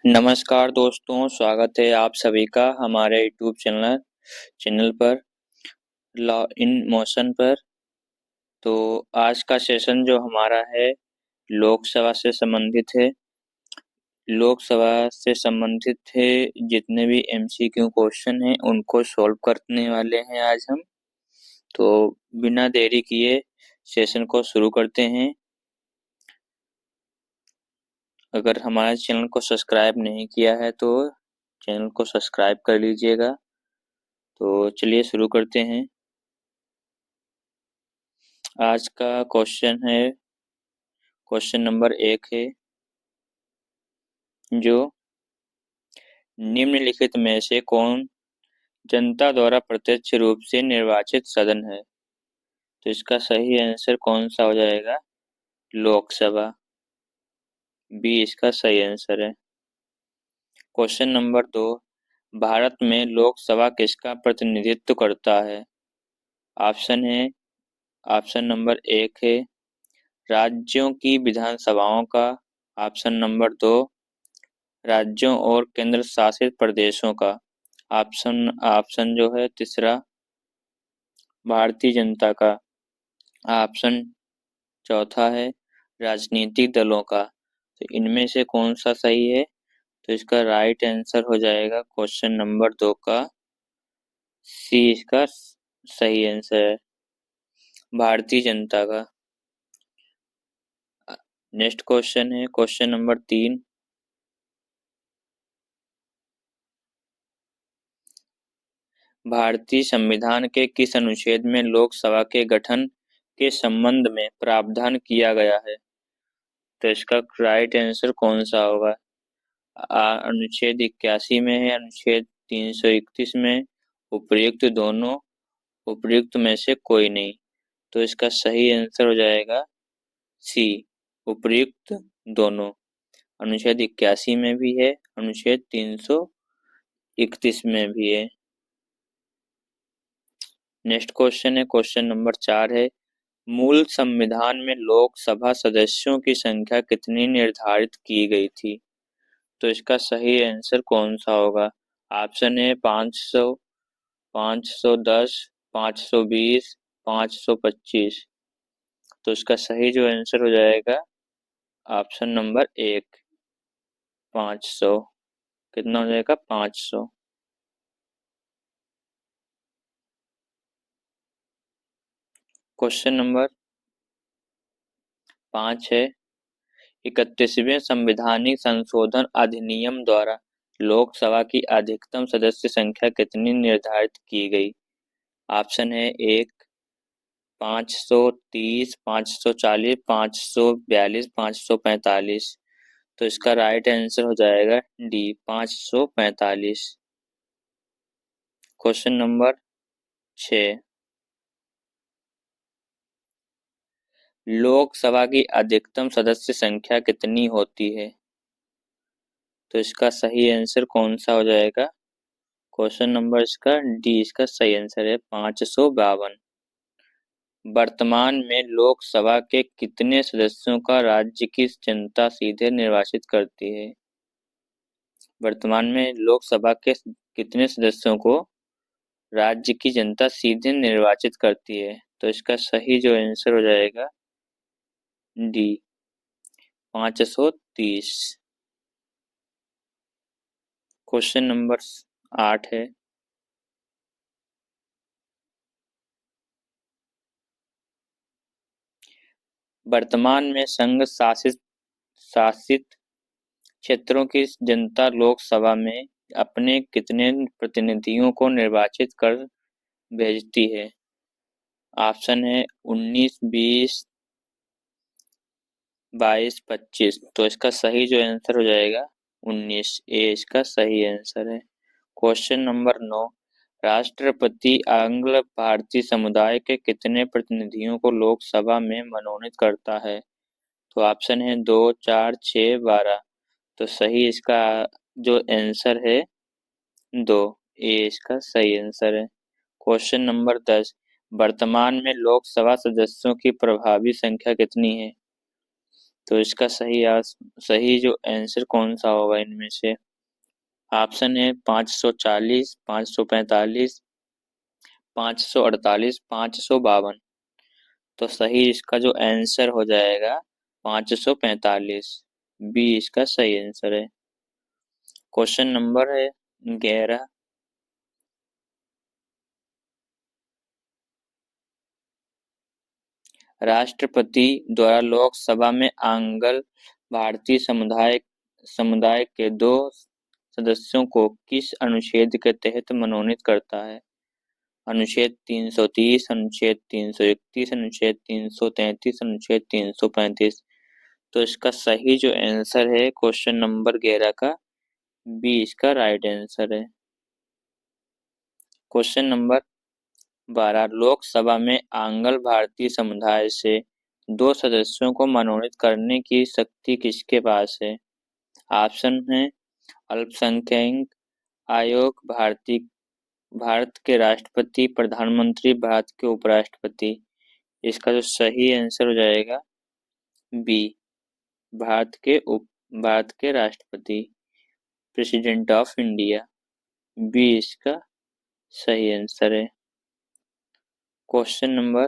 नमस्कार दोस्तों, स्वागत है आप सभी का हमारे यूट्यूब चैनल पर लॉ इन मोशन पर। तो आज का सेशन जो हमारा है लोकसभा से संबंधित है। लोकसभा से संबंधित है जितने भी एमसीक्यू क्वेश्चन हैं उनको सॉल्व करने वाले हैं आज हम। तो बिना देरी किए सेशन को शुरू करते हैं। अगर हमारे चैनल को सब्सक्राइब नहीं किया है तो चैनल को सब्सक्राइब कर लीजिएगा। तो चलिए शुरू करते हैं। आज का क्वेश्चन है, क्वेश्चन नंबर 1 है जो निम्नलिखित में से कौन जनता द्वारा प्रत्यक्ष रूप से निर्वाचित सदन है। तो इसका सही आंसर कौन सा हो जाएगा? लोकसभा। बी इसका सही आंसर है। क्वेश्चन नंबर 2, भारत में लोकसभा किसका प्रतिनिधित्व करता है? ऑप्शन है, ऑप्शन नंबर 1 है राज्यों की विधानसभाओं का। ऑप्शन नंबर 2 राज्यों और केंद्र शासित प्रदेशों का। ऑप्शन ऑप्शन जो है तीसरा भारतीय जनता का। ऑप्शन चौथा है राजनीतिक दलों का। तो इनमें से कौन सा सही है? तो इसका राइट आंसर हो जाएगा क्वेश्चन नंबर 2 का सी इसका सही आंसर है, भारतीय जनता का। नेक्स्ट क्वेश्चन है क्वेश्चन नंबर 3, भारतीय संविधान के किस अनुच्छेद में लोकसभा के गठन के संबंध में प्रावधान किया गया है? तो इसका राइट आंसर कौन सा होगा? अनुच्छेद 81 में है, अनुच्छेद 331 में, उपर्युक्त दोनों, उपर्युक्त में से कोई नहीं। तो इसका सही आंसर हो जाएगा सी, उपर्युक्त दोनों। अनुच्छेद 81 में भी है, अनुच्छेद 331 में भी है। नेक्स्ट क्वेश्चन है क्वेश्चन नंबर 4 है मूल संविधान में लोकसभा सदस्यों की संख्या कितनी निर्धारित की गई थी? तो इसका सही आंसर कौन सा होगा? ऑप्शन है 500, 510, 520, 525। तो इसका सही जो आंसर हो जाएगा ऑप्शन नंबर 1, 500। कितना हो जाएगा? 500। क्वेश्चन नंबर 5 है 31वें संवैधानिक संशोधन अधिनियम द्वारा लोकसभा की अधिकतम सदस्य संख्या कितनी निर्धारित की गई? ऑप्शन है 1, 530, 540, 542, 545। तो इसका राइट आंसर हो जाएगा डी, 545। क्वेश्चन नंबर 6, लोकसभा की अधिकतम सदस्य संख्या कितनी होती है? तो इसका सही आंसर कौन सा हो जाएगा? क्वेश्चन नंबर इसका डी इसका सही आंसर है, 552। वर्तमान में लोकसभा के कितने सदस्यों का राज्य की जनता सीधे निर्वाचित करती है? वर्तमान में लोकसभा के कितने सदस्यों को राज्य की जनता सीधे निर्वाचित करती है? तो इसका सही जो आंसर हो जाएगा डी, 530। क्वेश्चन नंबर 8 है वर्तमान में संघ शासित क्षेत्रों की जनता लोकसभा में अपने कितने प्रतिनिधियों को निर्वाचित कर भेजती है? ऑप्शन है 19, 20, 22, 25। तो इसका सही जो आंसर हो जाएगा 19, ए इसका सही आंसर है। क्वेश्चन नंबर 9, राष्ट्रपति आंग्ल भारतीय समुदाय के कितने प्रतिनिधियों को लोकसभा में मनोनीत करता है? तो ऑप्शन है 2, 4, 6, 12। तो सही इसका जो आंसर है 2, ए इसका सही आंसर है। क्वेश्चन नंबर 10, वर्तमान में लोकसभा सदस्यों की प्रभावी संख्या कितनी है? तो इसका सही जो आंसर कौन सा होगा इनमें से? ऑप्शन है 540, 545, 548, 552। तो सही इसका जो आंसर हो जाएगा 545। बी इसका सही आंसर है। क्वेश्चन नंबर है 11। राष्ट्रपति द्वारा लोकसभा में आंग्ल भारतीय समुदाय समुदाय के 2 सदस्यों को किस अनुच्छेद के तहत मनोनीत करता है? अनुच्छेद 330, अनुच्छेद 331, अनुच्छेद 333, अनुच्छेद 335। तो इसका सही जो आंसर है क्वेश्चन नंबर 11 का बी इसका राइट आंसर है। Question number 12। लोकसभा में आंग्ल भारतीय समुदाय से 2 सदस्यों को मनोनीत करने की शक्ति किसके पास है? ऑप्शन है अल्पसंख्यक आयोग, भारत के राष्ट्रपति, प्रधानमंत्री, भारत के उपराष्ट्रपति। इसका जो सही आंसर हो जाएगा बी, भारत के राष्ट्रपति, प्रेसिडेंट ऑफ इंडिया। बी इसका सही आंसर है। क्वेश्चन नंबर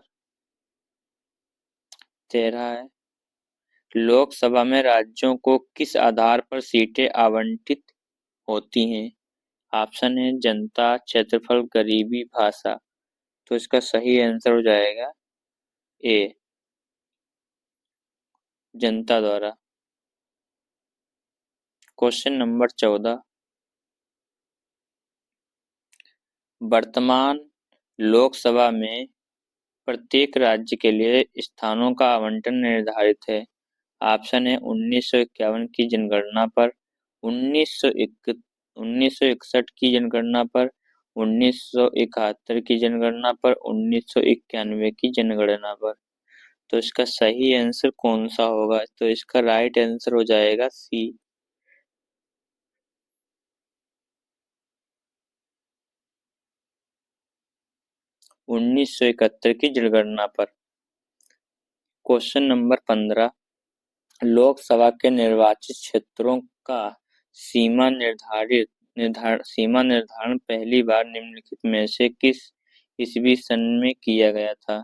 13 है। लोकसभा में राज्यों को किस आधार पर सीटें आवंटित होती हैं? ऑप्शन है जनता, क्षेत्रफल, गरीबी, भाषा। तो इसका सही आंसर हो जाएगा ए, जनता द्वारा। Question number 14। वर्तमान लोकसभा में प्रत्येक राज्य के लिए स्थानों का आवंटन निर्धारित है। ऑप्शन है 1951 की जनगणना पर, 1961 की जनगणना पर, 1971 की जनगणना पर, 1991 की जनगणना पर। तो इसका सही आंसर कौन सा होगा? तो इसका राइट आंसर हो जाएगा सी, 1971 की जनगणना पर। Question number 15। लोकसभा के निर्वाचित क्षेत्रों का सीमा निर्धारण पहली बार निम्नलिखित में से किस ईस्वी सन में किया गया था?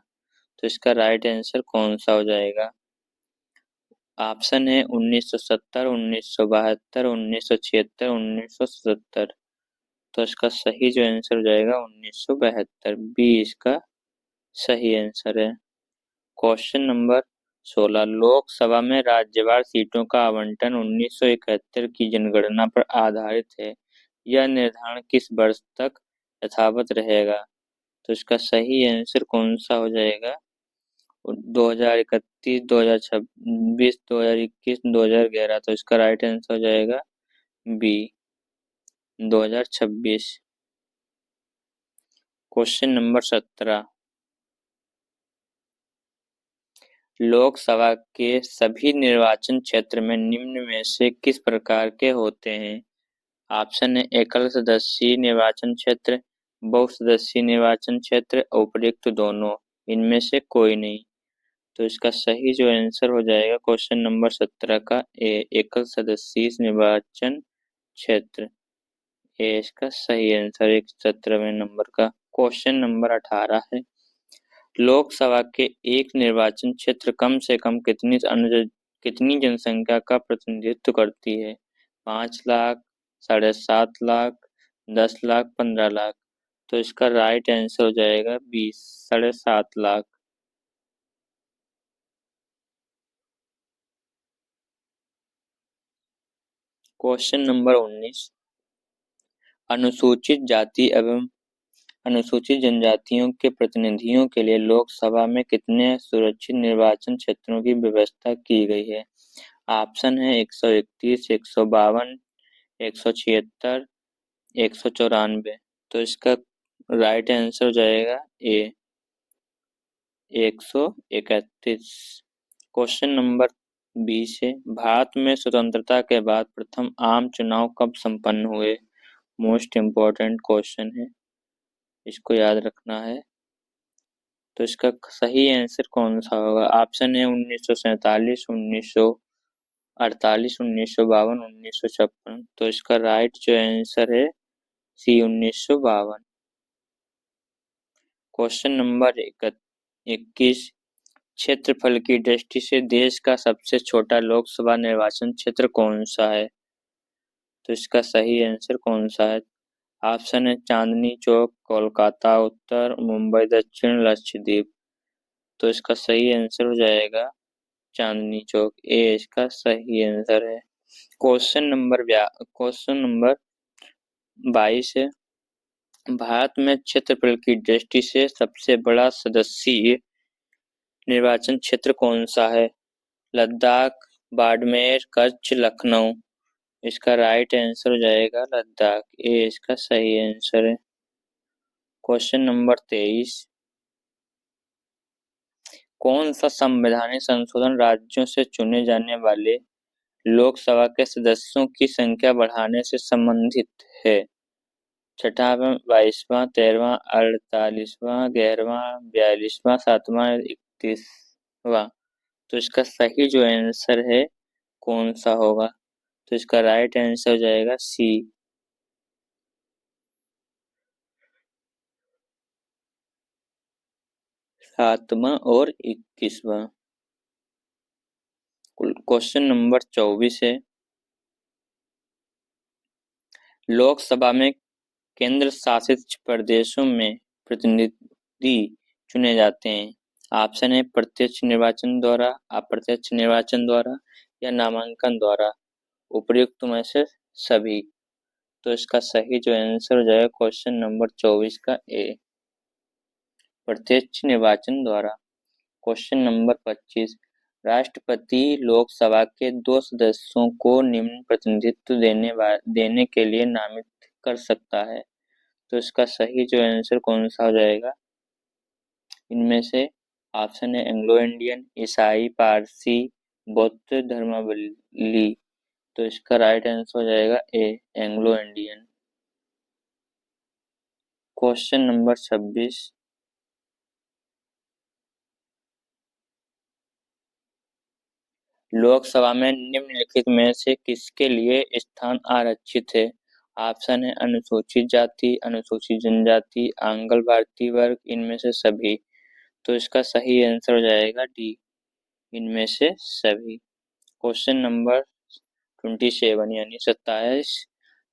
तो इसका राइट आंसर कौन सा हो जाएगा? ऑप्शन है 1970, 1972, 1976, 1977। तो इसका सही जो आंसर हो जाएगा 1972। बी इसका सही आंसर है। Question number 16। लोकसभा में राज्यवार सीटों का आवंटन 1971 की जनगणना पर आधारित है। यह निर्धारण किस वर्ष तक यथावत रहेगा? तो इसका सही आंसर कौन सा हो जाएगा? 2031, 2026, 2021, 2011। तो इसका राइट आंसर हो जाएगा बी, 2026। Question number 17। लोकसभा के सभी निर्वाचन क्षेत्र में निम्न में से किस प्रकार के होते हैं? ऑप्शन है एकल सदस्यीय निर्वाचन क्षेत्र, बहुसदस्यीय निर्वाचन क्षेत्र, उपर्युक्त दोनों, इनमें से कोई नहीं। तो इसका सही जो आंसर हो जाएगा क्वेश्चन नंबर 17 का ए, एकल सदस्यीय निर्वाचन क्षेत्र। ए इसका सही आंसर है 17वें नंबर का। क्वेश्चन नंबर 18 है। लोकसभा के एक निर्वाचन क्षेत्र कम से कम कितनी जनसंख्या का प्रतिनिधित्व करती है? 5 लाख, 7.5 लाख, 10 लाख, 15 लाख। तो इसका राइट आंसर हो जाएगा 20, 7.5 लाख। Question number 19। अनुसूचित जाति एवं अनुसूचित जनजातियों के प्रतिनिधियों के लिए लोकसभा में कितने सुरक्षित निर्वाचन क्षेत्रों की व्यवस्था की गई है? ऑप्शन है 131, 152, 176, 194। तो इसका राइट आंसर हो जाएगा ए, 131। क्वेश्चन नंबर 20 है। भारत में स्वतंत्रता के बाद प्रथम आम चुनाव कब संपन्न हुए? मोस्ट इम्पोर्टेंट क्वेश्चन है, इसको याद रखना है। तो इसका सही आंसर कौन सा होगा? ऑप्शन है 1947, 1900, 48, 1952, 1956। तो इसका राइट जो आंसर है सी 1952। Question number 21। क्षेत्रफल की दृष्टि से देश का सबसे छोटा लोकसभा निर्वाचन क्षेत्र कौन सा है? तो इसका सही आंसर कौन सा है? ऑप्शन है चांदनी चौक, कोलकाता उत्तर, मुंबई दक्षिण, लक्षद्वीप। तो इसका सही आंसर हो जाएगा चांदनी चौक, ए इसका सही आंसर है। क्वेश्चन नंबर 22 है। भारत में क्षेत्रफल की दृष्टि से सबसे बड़ा सदस्यीय निर्वाचन क्षेत्र कौन सा है? लद्दाख, बाड़मेर, कच्छ, लखनऊ। इसका राइट आंसर हो जाएगा लद्दाख, ये इसका सही आंसर है। Question number 23। कौन सा संवैधानिक संशोधन राज्यों से चुने जाने वाले लोकसभा के सदस्यों की संख्या बढ़ाने से संबंधित है? छठावां, 22वां, 13वां, 48वां, 11वां, 42वां, 7वां, 31वां। तो इसका सही जो आंसर है कौन सा होगा? तो इसका राइट आंसर हो जाएगा सी, 7वां और 21वां। क्वेश्चन नंबर 24 है। लोकसभा में केंद्र शासित प्रदेशों में प्रतिनिधि चुने जाते हैं। ऑप्शन है प्रत्यक्ष निर्वाचन द्वारा, अप्रत्यक्ष निर्वाचन द्वारा या नामांकन द्वारा। उपयुक्त में से सभी। तो इसका सही जो आंसर हो जाएगा क्वेश्चन नंबर 24 का ए, प्रत्यक्ष निर्वाचन द्वारा। Question number 25। राष्ट्रपति लोकसभा के 2 सदस्यों को निम्न प्रतिनिधित्व देने के लिए नामित कर सकता है। तो इसका सही जो आंसर कौन सा हो जाएगा? इनमें से ऑप्शन है एंग्लो इंडियन, ईसाई, पारसी, बौद्ध धर्मावलंबी। तो इसका राइट आंसर हो जाएगा A, Anglo Indian. Question number 26। Lok Sabha में निम्नलिखित में से किसके लिए स्थान आरक्षित है? ऑप्शन है अनुसूचित जाति, अनुसूचित जनजाति, आंगल भारतीय वर्ग, इनमें से सभी। तो इसका सही आंसर हो जाएगा डी, इनमें से सभी। क्वेश्चन नंबर 27 यानी 27।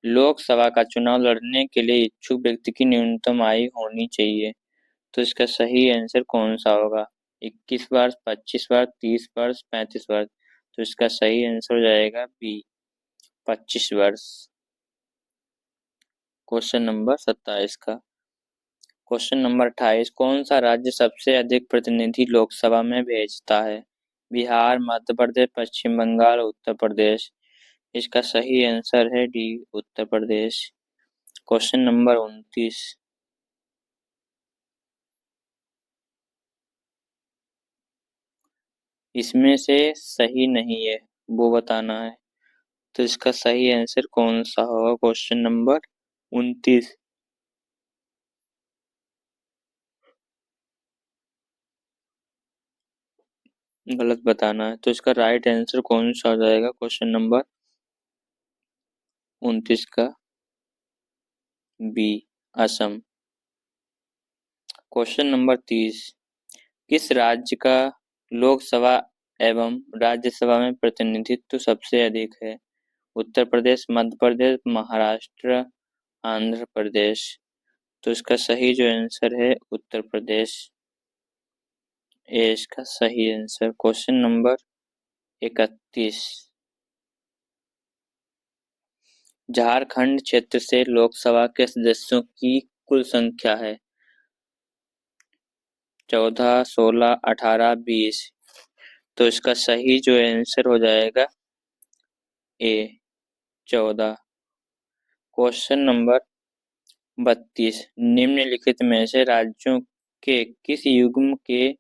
लोकसभा का चुनाव लड़ने के लिए इच्छुक व्यक्ति की न्यूनतम आयु होनी चाहिए। तो इसका सही आंसर कौन सा होगा? 21 वर्ष, 25 वर्ष, 30 वर्ष, 35 वर्ष। तो इसका सही आंसर हो जाएगा बी, 25 वर्ष। क्वेश्चन नंबर 27 का। Question number 28। कौन सा राज्य सबसे अधिक प्रतिनिधि लोकसभा में भेजता है? बिहार, मध्य प्रदेश, पश्चिम बंगाल, उत्तर प्रदेश। इसका सही आंसर है D, Uttar Pradesh. Question number 29। इसमें से सही नहीं है वो बताना है। तो इसका सही आंसर कौन सा होगा? Question number 29। गलत बताना है। तो इसका राइट आंसर कौन सा हो जाएगा क्वेश्चन नंबर 29 का? बी, असम। Question number 30। किस राज्य का लोकसभा एवं राज्यसभा में प्रतिनिधित्व सबसे अधिक है? उत्तर प्रदेश, मध्य प्रदेश, महाराष्ट्र, आंध्र प्रदेश। तो इसका सही जो आंसर है उत्तर प्रदेश, ए इसका सही आंसर। Question number 31। झारखंड क्षेत्र से लोकसभा के सदस्यों की कुल संख्या है 14, 16, 18, 20। तो इसका सही जो आंसर हो जाएगा ए, 14। Question number 32। निम्नलिखित में से राज्यों के किस युग्म के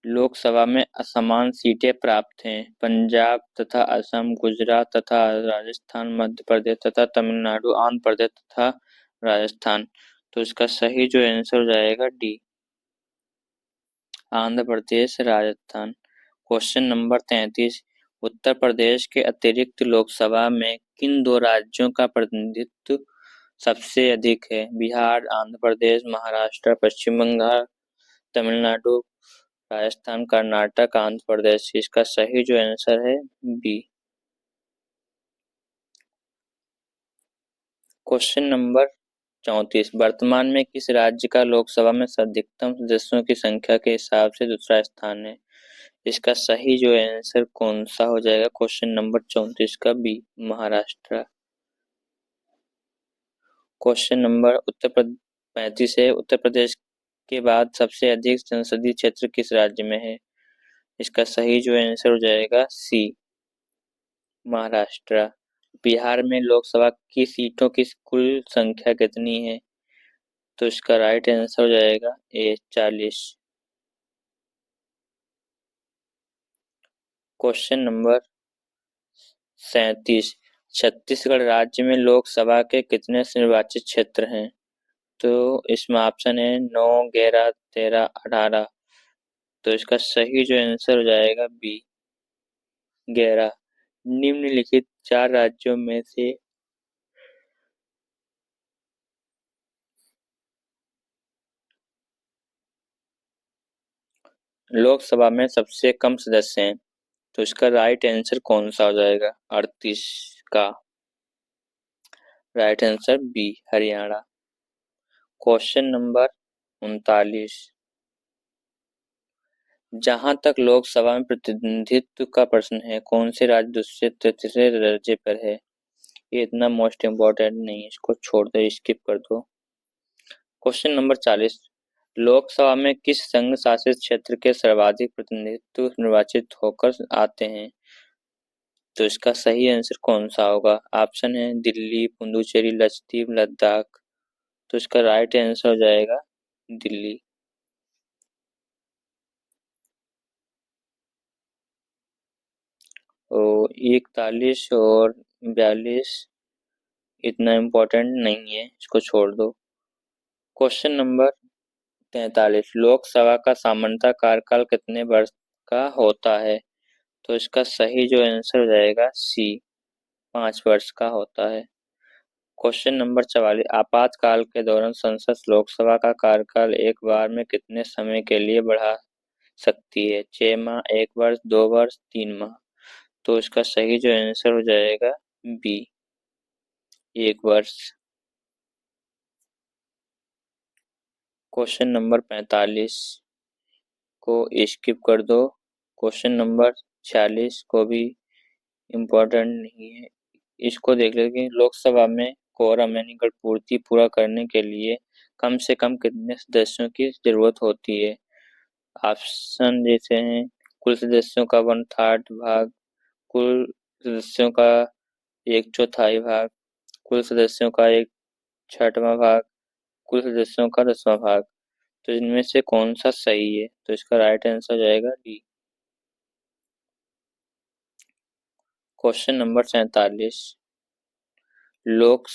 लोकसभा में असमान सीटें प्राप्त हैं? पंजाब तथा असम, गुजरात तथा राजस्थान, मध्य प्रदेश तथा तमिलनाडु, आंध्र प्रदेश तथा राजस्थान। तो इसका सही जो आंसर हो जाएगा D, Andhra Pradesh, Rajasthan. Question number 33। Uttar Pradesh के अतिरिक्त लोकसभा में किन दो राज्यों का प्रतिनिधित्व सबसे अधिक है? बिहार, आंध्र प्रदेश, महाराष्ट्र, पश्चिम बंगाल, तमिलनाडु, राजस्थान, कर्नाटक, आंध्र प्रदेश। इसका सही जो आंसर है बी। Question number 34। वर्तमान में किस राज्य का लोकसभा में अधिकतम सदस्यों की संख्या के हिसाब से दूसरा स्थान है? इसका सही जो आंसर कौन सा हो जाएगा क्वेश्चन नंबर 34 का? B, Maharashtra. Question number Uttar Pradesh 35 है। उत्तर प्रदेश के बाद सबसे अधिक संसदीय क्षेत्र किस राज्य में है? इसका सही जो आंसर हो जाएगा सी, महाराष्ट्र। बिहार में लोकसभा की सीटों की कुल संख्या कितनी है? तो इसका राइट आंसर हो जाएगा ए, 40। Question number 37। छत्तीसगढ़ राज्य में लोकसभा के कितने निर्वाचित क्षेत्र हैं? तो इसमें ऑप्शन है 9, 11, 13, 18। तो इसका सही जो आंसर हो जाएगा बी, 11। निम्नलिखित चार राज्यों में से लोकसभा में सबसे कम सदस्य हैं। तो इसका राइट आंसर कौन सा हो जाएगा? 38 का right answer B, Haryana. Question number 39। जहां तक लोकसभा में प्रतिनिधित्व का प्रश्न है, कौन से राज्य दूसरे तीसरे दर्जे पर है? ये इतना मोस्ट इम्पोर्टेंट नहीं है, इसको छोड़ दो, स्किप कर दो। Question number 40। लोकसभा में किस संघ शासित क्षेत्र के सर्वाधिक प्रतिनिधित्व निर्वाचित होकर आते हैं? तो इसका सही आंसर कौन सा होगा? ऑप्शन है दिल्ली, पुडुचेरी, लक्षद्वीप, लद्दाख। तो इसका राइट आंसर हो जाएगा दिल्ली। और 41 और 42 इतना इम्पोर्टेंट नहीं है, इसको छोड़ दो। Question number 43। लोकसभा का सामान्यतः कार्यकाल कितने वर्ष का होता है? तो इसका सही जो आंसर हो जाएगा सी, 5 वर्ष का होता है। Question number 44। आपातकाल के दौरान संसद लोकसभा का कार्यकाल एक बार में कितने समय के लिए बढ़ा सकती है? 6 माह, 1 वर्ष, 2 वर्ष, 3 माह। तो इसका सही जो आंसर हो जाएगा बी, 1 वर्ष। क्वेश्चन नंबर 45 को स्किप कर दो। क्वेश्चन नंबर 46 को भी इम्पोर्टेंट नहीं है, इसको देख लेंगे। लोकसभा में कोरम यानी गण पूर्ति पूरा करने के लिए कम से कम कितने सदस्यों की जरूरत होती है? ऑप्शन जैसे हैं कुल सदस्यों का 1/3 भाग, कुल सदस्यों का 1/4 भाग, कुल सदस्यों का 1/6वां भाग, कुल सदस्यों का 10वां भाग। तो इनमें से कौन सा सही है? तो इसका राइट आंसर हो जाएगा डी। Question number 47। लोक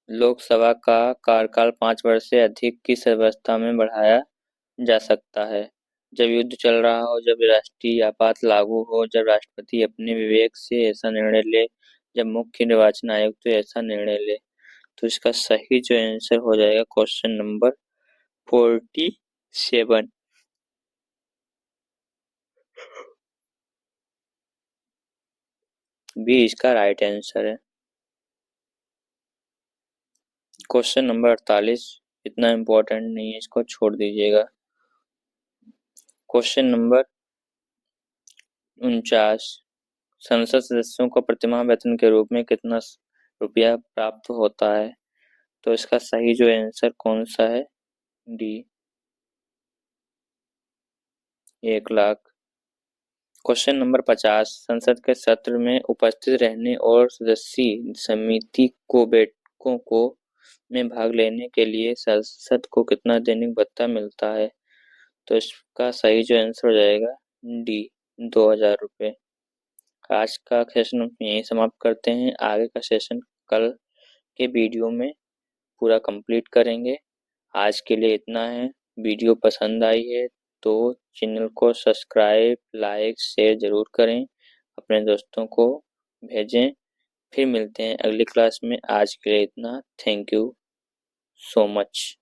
लोकसभा का कार्यकाल 5 वर्ष से अधिक किस अवस्था में बढ़ाया जा सकता है? जब युद्ध चल रहा हो, जब राष्ट्रीय आपात लागू हो, जब राष्ट्रपति अपने विवेक से ऐसा निर्णय ले, जब मुख्य निर्वाचन आयोग तो ऐसा निर्णय ले। तो इसका सही जो आंसर हो जाएगा क्वेश्चन नंबर 47, बी इसका राइट आंसर है। क्वेश्चन नंबर 48 इतना इम्पोर्टेंट नहीं है, इसको छोड़ दीजिएगा। Question number 49। संसद सदस्यों को प्रतिमाह वेतन के रूप में कितना रुपया प्राप्त होता है? तो इसका सही जो आंसर कौन सा है? डी, 1 लाख। Question number 50। संसद के सत्र में उपस्थित रहने और सदस्य समिति को बैठकों को में भाग लेने के लिए सांसद को कितना दैनिक भत्ता मिलता है? तो इसका सही जो आंसर हो जाएगा डी, 2,000 रुपये। आज का सेशन हम यहीं समाप्त करते हैं। आगे का सेशन कल के वीडियो में पूरा कंप्लीट करेंगे। आज के लिए इतना है। वीडियो पसंद आई है तो चैनल को सब्सक्राइब, लाइक, शेयर ज़रूर करें, अपने दोस्तों को भेजें। फिर मिलते हैं अगली क्लास में। आज के लिए इतना। Thank you so much.